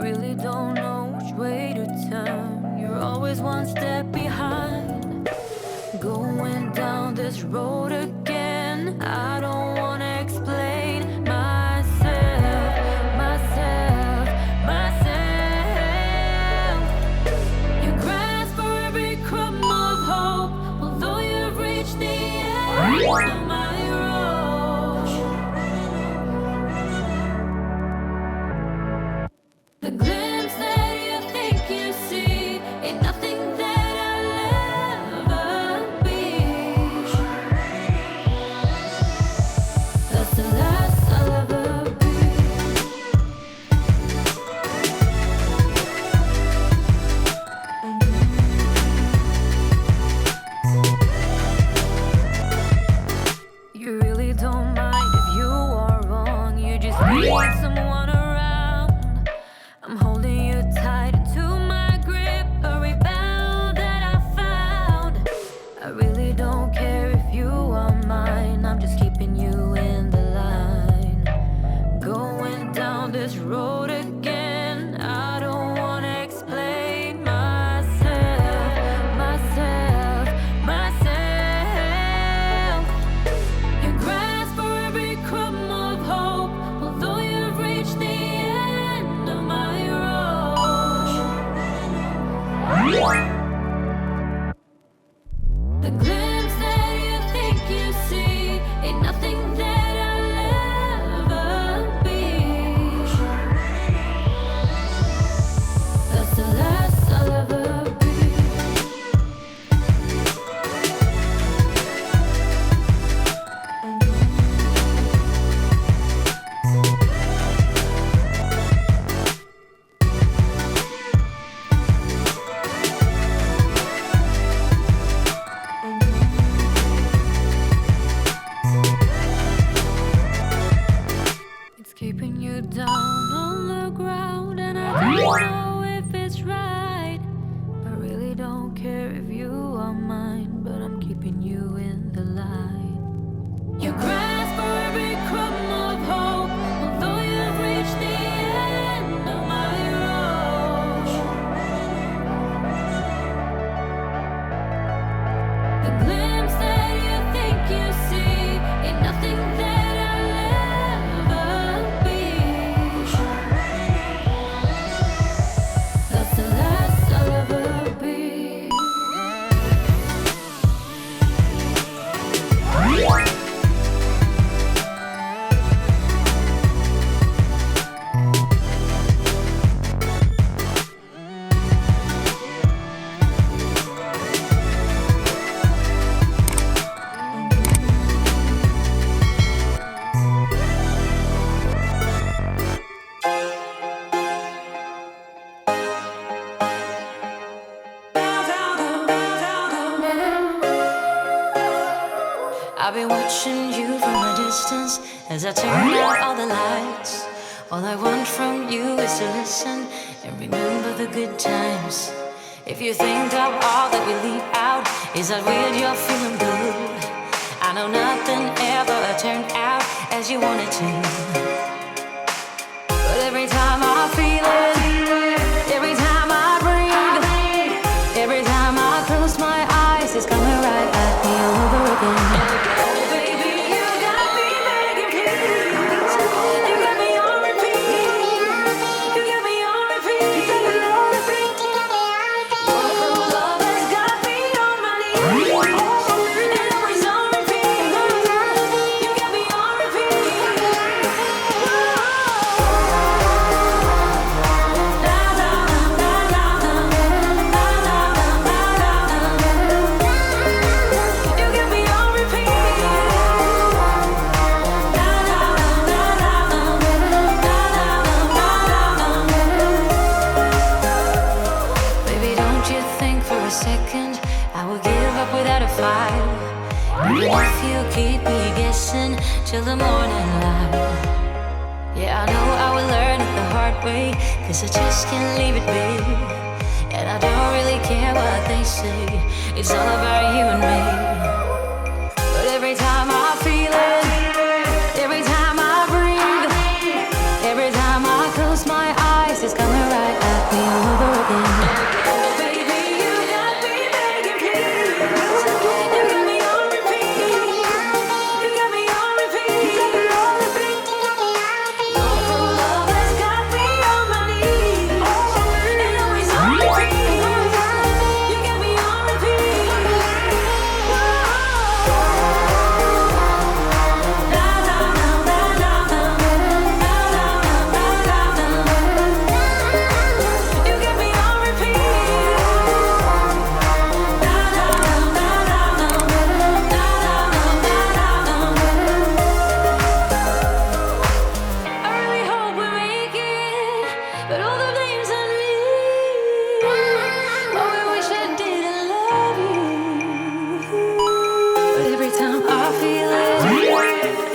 really don't know which way to turn. You're always one step behind. Going down this road again. I don't wanna explain myself. You grasp for every crumb of hope, although you've reached the end of my road. The glimpse that you think you see ain't nothing that I'll ever be. That's the last I'll ever be. You really don't mind if you are wrong. You just need someone around. I'm holding you tight to my grip, a rebound that I found. I really don't care if you are mine. I'm just keeping you in the line. Going down this road again. I don't wanna explain myself. You grasp for every crumb of hope, although you've reached the end of my road. The glimpse that you think you see ain't nothing that I'll ever be. That's the last I'll ever be. It's keeping you down on the ground, and I don't know if it's right. I really don't care if you are mine, but I'm keeping you in the line. You grasp for every crumb of hope, although you've reached the end of my road. The glimpse that you think you see ain't nothing that I'll ever be. That's the last I'll ever be. I've been watching you from a distance as I turn out all the lights. All I want from you is to listen and remember the good times. If you think of all that we leave out, is that weird you're feeling good? I know nothing ever turned out as you wanted to, but every time I feel it, every time I breathe, every time I close my eyes, it's coming right at me over again. If you keep me guessing till the morning light, yeah, I know I will learn it the hard way, 'cause I just can't leave it be. And I don't really care what they say, it's all about you and me. But every time I feel it, every time I breathe, every time I close my eyes, it's coming right but all the blame's on me. Oh, I wish I didn't love you. But every time I feel it,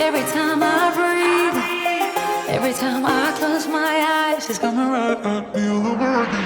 every time I breathe, every time I close my eyes, it's coming right up, feel the burden.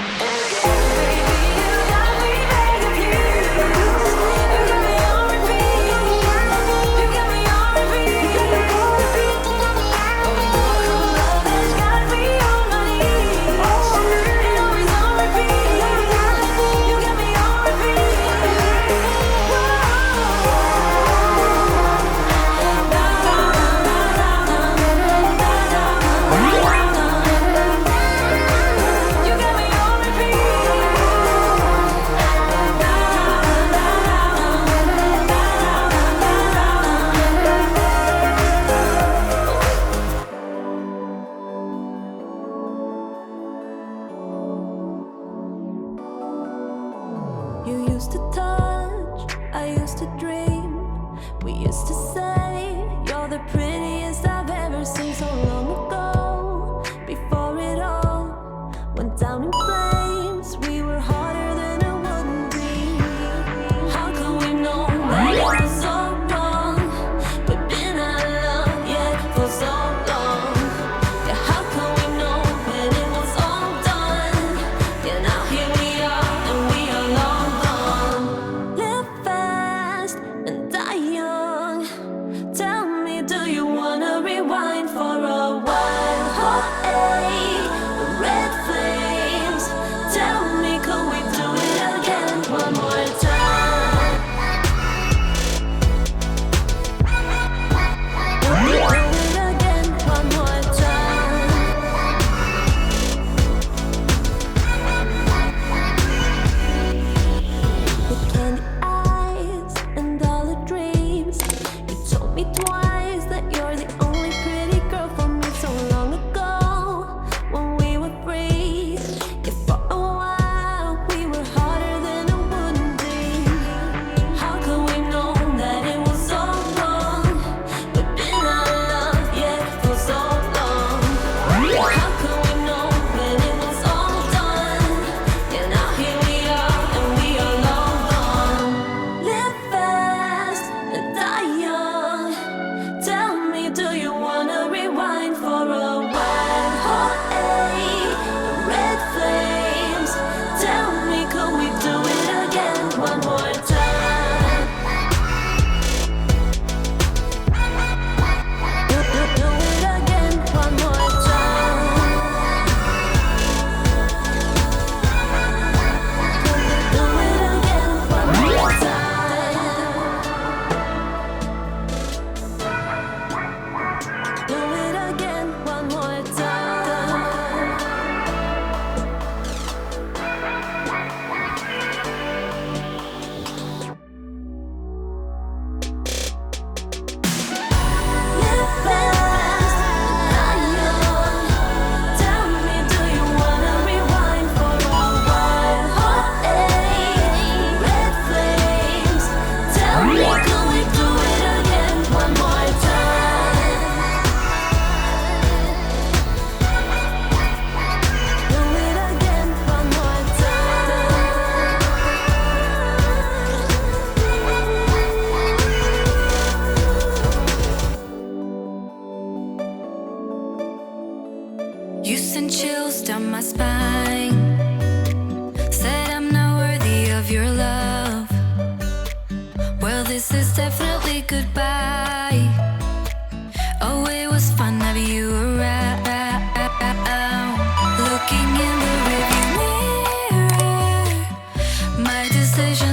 Decision